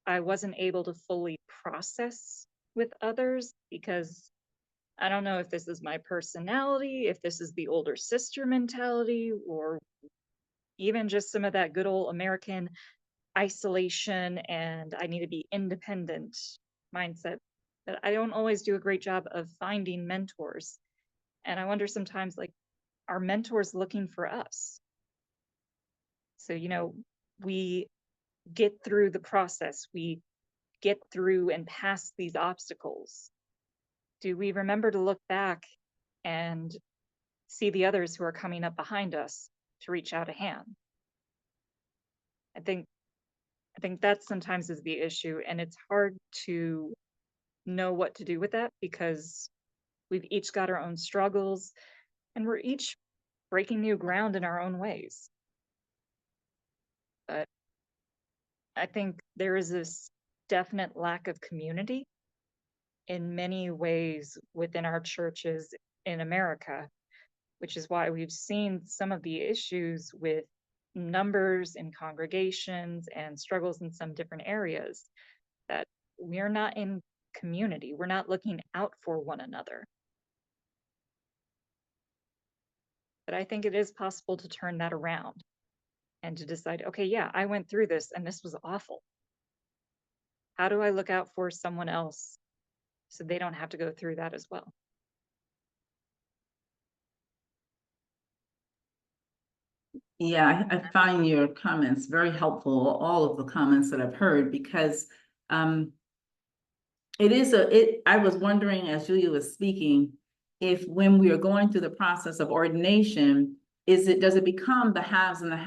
I wasn't able to fully process with others, because I don't know if this is my personality, if this is the older sister mentality, or even just some of that good old American isolation and I need to be independent mindset, that I don't always do a great job of finding mentors. And I wonder sometimes, like, are mentors looking for us? So, we get through the process, we get through and past these obstacles. Do we remember to look back and see the others who are coming up behind us to reach out a hand? I think that sometimes is the issue, and it's hard to know what to do with that, because we've each got our own struggles and we're each breaking new ground in our own ways. But I think there is this definite lack of community in many ways within our churches in America, which is why we've seen some of the issues with numbers in congregations and struggles in some different areas, that we're not in community. We're not looking out for one another. But I think it is possible to turn that around and to decide, okay, yeah, I went through this and this was awful. How do I look out for someone else so they don't have to go through that as well? Yeah, I find your comments very helpful, all of the comments that I've heard, because I was wondering as Julia was speaking, if when we are going through the process of ordination, does it become the haves and the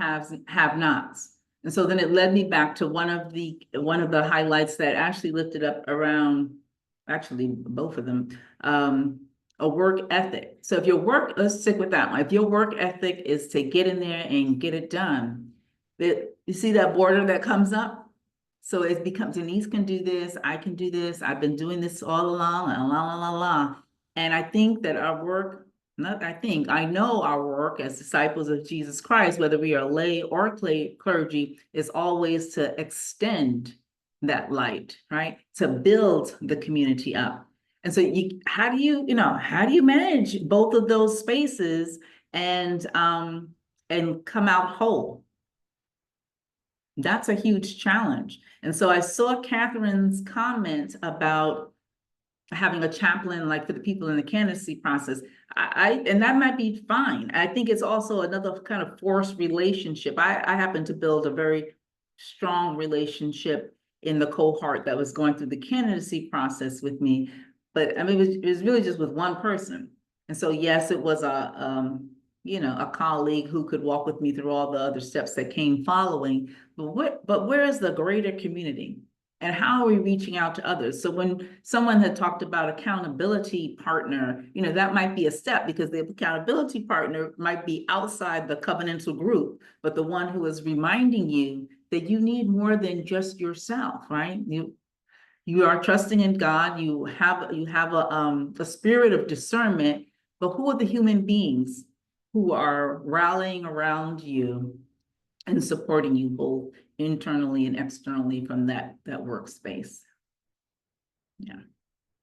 have-nots? And so then it led me back to one of the highlights that Ashley lifted up around, actually both of them, a work ethic. So let's stick with that one. If your work ethic is to get in there and get it done, you see that border that comes up? So it becomes, Denise can do this, I can do this, I've been doing this all along, la, la, la, la. And I think that I know our work as disciples of Jesus Christ, whether we are lay or clergy, is always to extend that light, right? To build the community up. And so how do you manage both of those spaces and come out whole? That's a huge challenge. And so I saw Catherine's comment about having a chaplain, like for the people in the candidacy process. And that might be fine. I think it's also another kind of forced relationship. I happen to build a very strong relationship in the cohort that was going through the candidacy process with me. But I mean, it was really just with one person. And so, yes, it was you know, a colleague who could walk with me through all the other steps that came following. But where is the greater community? And how are we reaching out to others? So when someone had talked about accountability partner, you know, that might be a step because the accountability partner might be outside the covenantal group, but the one who is reminding you that you need more than just yourself, right? You are trusting in God. You have a spirit of discernment, but who are the human beings who are rallying around you and supporting you both internally and externally from that workspace? Yeah.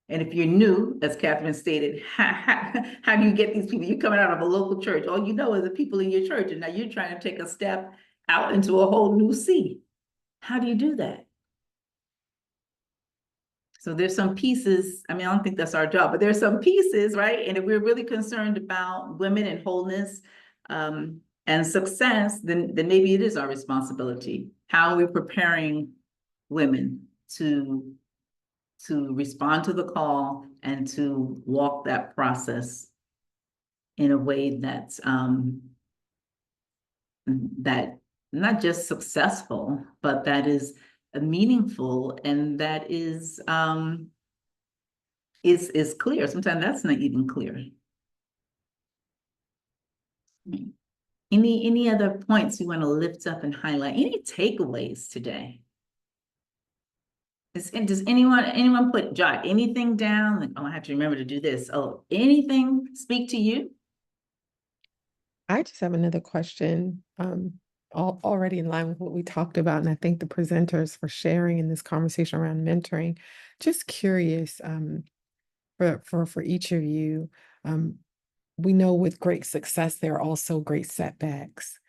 And if you're new, as Catherine stated, how do you get these people? You're coming out of a local church. All you know is the people in your church, and now you're trying to take a step out into a whole new sea. How do you do that? So there's some pieces, I mean, I don't think that's our job, but there's some pieces, right? And if we're really concerned about women and wholeness and success, then maybe it is our responsibility. How are we preparing women to respond to the call and to walk that process in a way that's that not just successful, but that is meaningful and that is clear. Sometimes that's not even clear. Any other points you want to lift up and highlight? Any takeaways today? Does anyone jot anything down? Like, oh, I have to remember to do this. Oh, anything speak to you? I just have another question, already in line with what we talked about, and I thank the presenters for sharing in this conversation around mentoring. Just curious, for each of you, we know with great success, there are also great setbacks.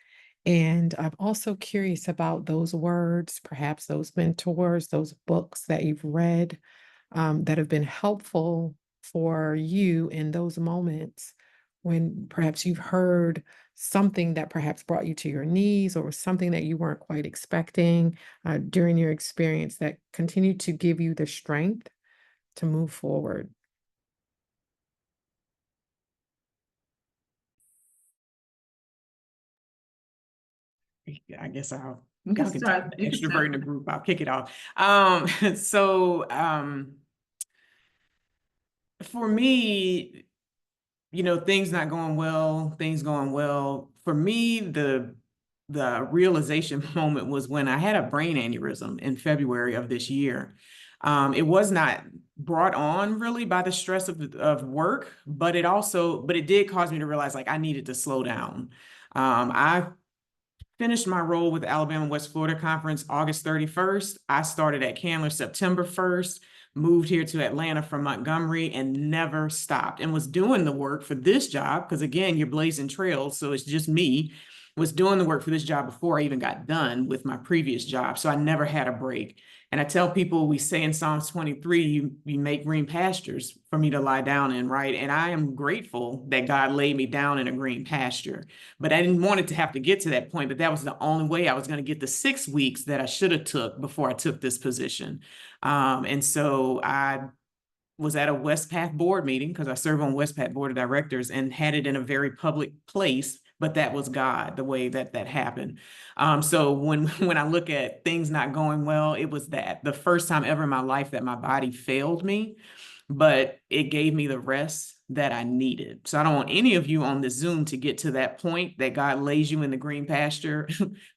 And I'm also curious about those words, perhaps those mentors, those books that you've read, that have been helpful for you in those moments when perhaps you've heard something that perhaps brought you to your knees or something that you weren't quite expecting during your experience that continued to give you the strength to move forward. I guess I'll You can talk start. You can extrovert start. in the group. I'll kick it off. For me, you know, things not going well, things going well. For me, the realization moment was when I had a brain aneurysm in February of this year. It was not brought on really by the stress of work, but it did cause me to realize like I needed to slow down. I finished my role with the Alabama West Florida Conference August 31st. I started at Candler September 1st, moved here to Atlanta from Montgomery and never stopped and was doing the work for this job. Because again, you're blazing trails. So it's just me, was doing the work for this job before I even got done with my previous job. So I never had a break. And I tell people, we say in Psalms 23, you make green pastures for me to lie down in, right? And I am grateful that God laid me down in a green pasture. But I didn't want it to have to get to that point, but that was the only way I was going to get the 6 weeks that I should have took before I took this position. And so I was at a Westpath board meeting because I serve on Westpath board of directors and had it in a very public place, but that was God, the way that happened. So when I look at things not going well, it was the first time ever in my life that my body failed me, but it gave me the rest that I needed. So I don't want any of you on the Zoom to get to that point that God lays you in the green pasture.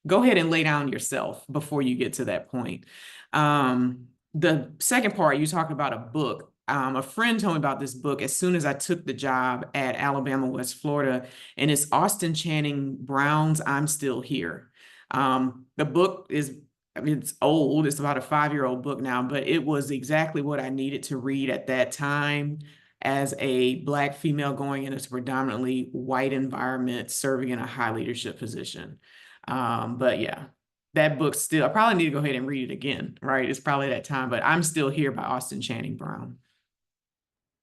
Go ahead and lay down yourself before you get to that point. The second part, you talk about a book. A friend told me about this book as soon as I took the job at Alabama West Florida, and it's Austin Channing Brown's I'm Still Here. The book is, I mean, it's old. It's about a 5-year-old book now, but it was exactly what I needed to read at that time as a Black female going in a predominantly white environment, serving in a high leadership position. But yeah, that book still, I probably need to go ahead and read it again, right? It's probably that time, but I'm Still Here by Austin Channing Brown.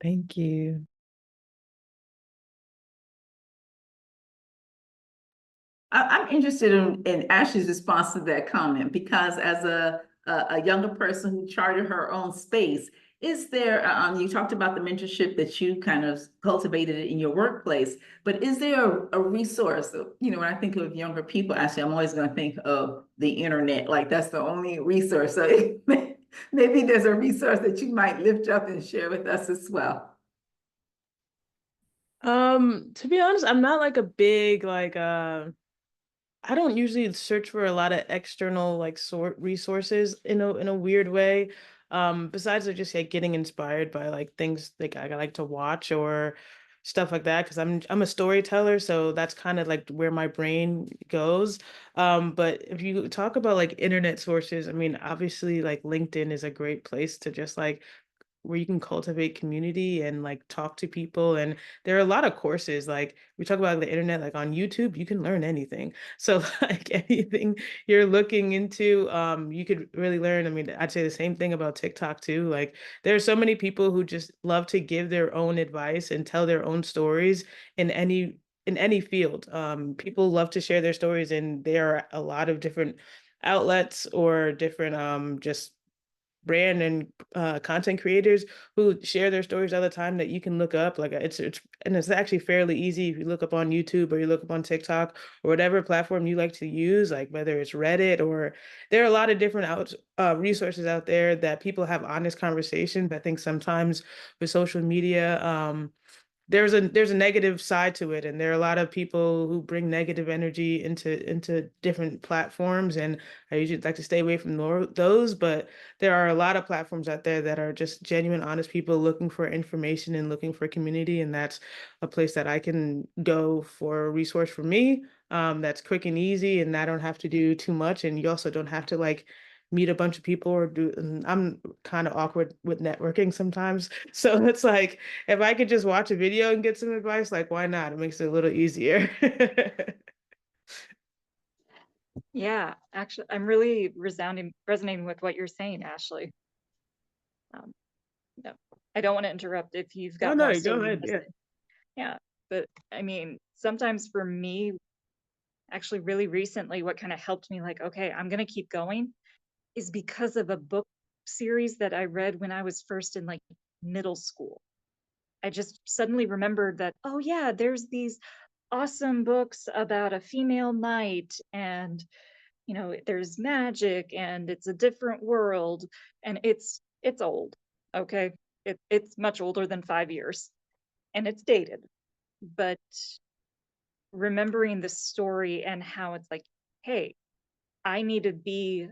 Thank you. I'm interested in Ashley's response to that comment because as a younger person who charted her own space, is there, you talked about the mentorship that you kind of cultivated in your workplace, but is there a resource? You know, when I think of younger people, actually, I'm always going to think of the internet, like that's the only resource. So maybe there's a resource that you might lift up and share with us as well. To be honest, I'm not like a big I don't usually search for a lot of external like resources in a weird way. Besides like just like getting inspired by like things like I like to watch or stuff like that, because I'm a storyteller, so that's kind of like where my brain goes. But if you talk about like internet sources, I mean, obviously like LinkedIn is a great place to just like where you can cultivate community and like talk to people. And there are a lot of courses, like we talk about the internet, like on YouTube, you can learn anything. So like anything you're looking into, you could really learn. I mean, I'd say the same thing about TikTok too. Like there are so many people who just love to give their own advice and tell their own stories in any field. People love to share their stories, and there are a lot of different outlets or different just brand and content creators who share their stories all the time that you can look up. Like it's actually fairly easy if you look up on YouTube or you look up on TikTok or whatever platform you like to use, like whether it's Reddit or there are a lot of different resources out there that people have honest conversations. I think sometimes with social media, there's a negative side to it, and there are a lot of people who bring negative energy into different platforms, and I usually like to stay away from those. But there are a lot of platforms out there that are just genuine, honest people looking for information and looking for community, and that's a place that I can go for a resource for me. That's quick and easy, and I don't have to do too much, and you also don't have to like meet a bunch of people or do. And I'm kind of awkward with networking sometimes, so it's like if I could just watch a video and get some advice, like why not? It makes it a little easier. Yeah, actually, I'm really resonating with what you're saying, Ashley. No, I don't want to interrupt if you've got No, more go stories ahead. to Yeah. say. Yeah, but I mean, sometimes for me, actually really recently, what kind of helped me like, okay, I'm going to keep going is because of a book series that I read when I was first in like middle school. I just suddenly remembered that, oh yeah, there's these awesome books about a female knight, and you know, there's magic and it's a different world, and it's old. Okay. It's much older than 5 years, and it's dated. But remembering the story and how it's like, hey, I need to be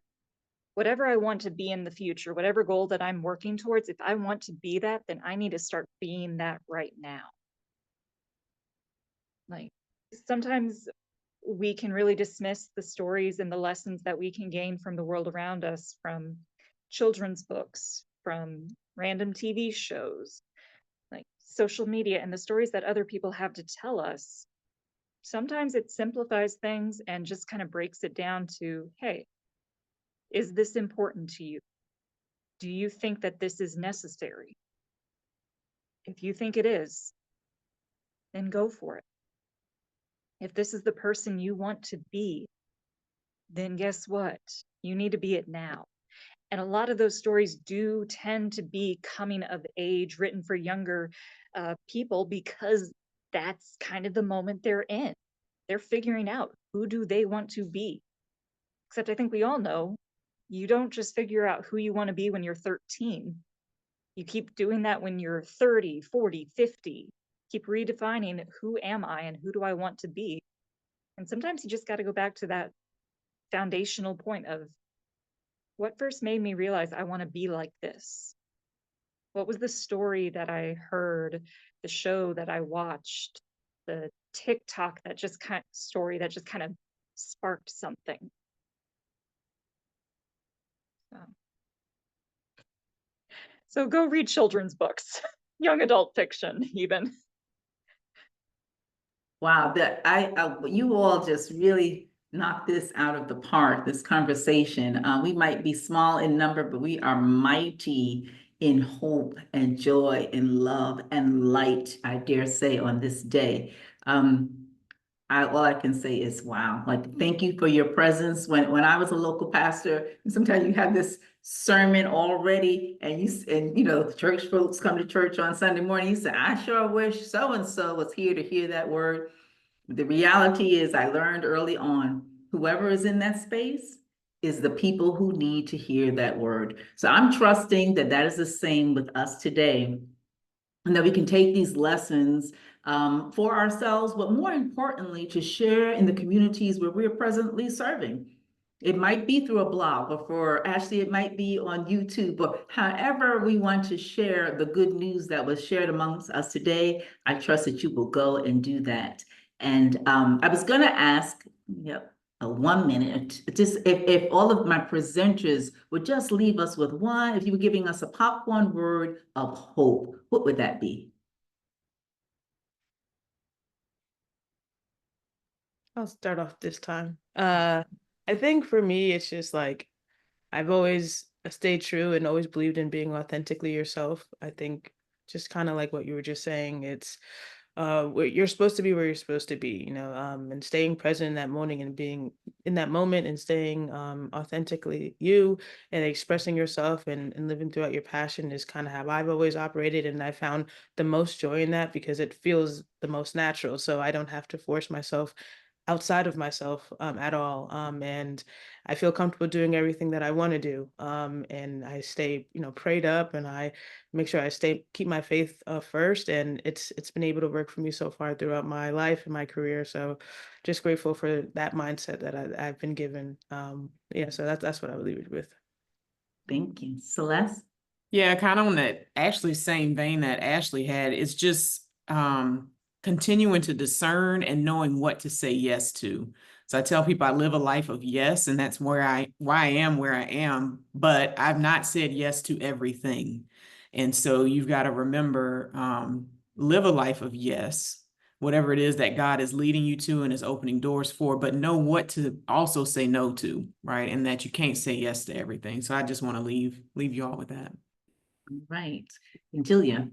whatever I want to be in the future, whatever goal that I'm working towards, if I want to be that, then I need to start being that right now. Like sometimes we can really dismiss the stories and the lessons that we can gain from the world around us, from children's books, from random TV shows, like social media, and the stories that other people have to tell us. Sometimes it simplifies things and just kind of breaks it down to, hey, is this important to you? Do you think that this is necessary? If you think it is, then go for it. If this is the person you want to be, then guess what? You need to be it now. And a lot of those stories do tend to be coming of age, written for younger people, because that's kind of the moment they're in. They're figuring out, who do they want to be? Except I think we all know, you don't just figure out who you want to be when you're 13. You keep doing that when you're 30, 40, 50. Keep redefining, who am I and who do I want to be? And sometimes you just got to go back to that foundational point of, what first made me realize I want to be like this? What was the story that I heard, the show that I watched, the TikTok that just kind of sparked something? So go read children's books, young adult fiction, even. Wow, you all just really knocked this out of the park, this conversation. We might be small in number, but we are mighty in hope and joy and love and light, I dare say, on this day. All I can say is, wow, like, thank you for your presence. When I was a local pastor, sometimes you have this sermon already, and you know, church folks come to church on Sunday morning, you say, I sure wish so-and-so was here to hear that word. The reality is, I learned early on, whoever is in that space is the people who need to hear that word. So I'm trusting that that is the same with us today, and that we can take these lessons for ourselves, but more importantly, to share in the communities where we're presently serving. It might be through a blog, or for Ashley, it might be on YouTube, or however we want to share the good news that was shared amongst us today. I trust that you will go and do that. And I was gonna ask, a 1 minute, just if all of my presenters would just leave us with one, if you were giving us a popcorn word of hope, what would that be? I'll start off this time. I think for me, it's just like, I've always stayed true and always believed in being authentically yourself. I think just kind of like what you were just saying, it's you're supposed to be where you're supposed to be, you know, and staying present in that morning and being in that moment and staying authentically you and expressing yourself and living throughout your passion is kind of how I've always operated. And I found the most joy in that because it feels the most natural. So I don't have to force myself outside of myself at all. And I feel comfortable doing everything that I want to do. And I stay, you know, prayed up, and I make sure I keep my faith first. And it's been able to work for me so far throughout my life and my career. So just grateful for that mindset that I've been given. Yeah, so that's what I would leave it with. Thank you. Celeste? Yeah, kind of on that Ashley same vein that Ashley had. It's just continuing to discern and knowing what to say yes to. So I tell people I live a life of yes, and that's why I am where I am, but I've not said yes to everything. And so you've got to remember, live a life of yes, whatever it is that God is leading you to and is opening doors for, but know what to also say no to, right? And that you can't say yes to everything. So I just want to leave you all with that. Right. And Julia?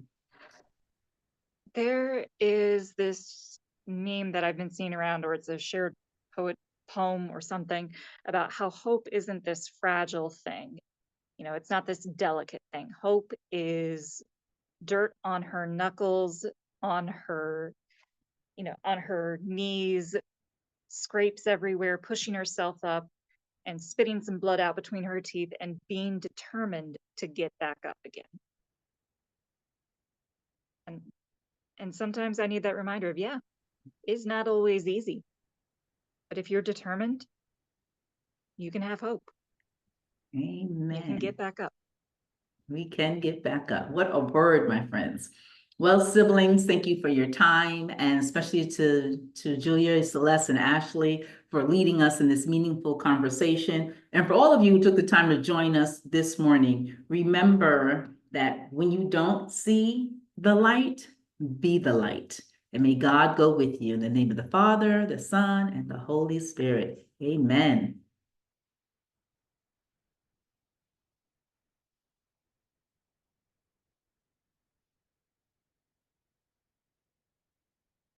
There is this meme that I've been seeing around, or it's a shared poem or something, about how hope isn't this fragile thing. You know, it's not this delicate thing. Hope is dirt on her knuckles, on her, on her knees, scrapes everywhere, pushing herself up and spitting some blood out between her teeth and being determined to get back up again. And sometimes I need that reminder of, it's not always easy. But if you're determined, you can have hope. Amen. You can get back up. We can get back up. What a word, my friends. Well, siblings, thank you for your time, and especially to Julia, Celeste, and Ashley for leading us in this meaningful conversation. And for all of you who took the time to join us this morning, remember that when you don't see the light, be the light. And may God go with you in the name of the Father, the Son, and the Holy Spirit. Amen.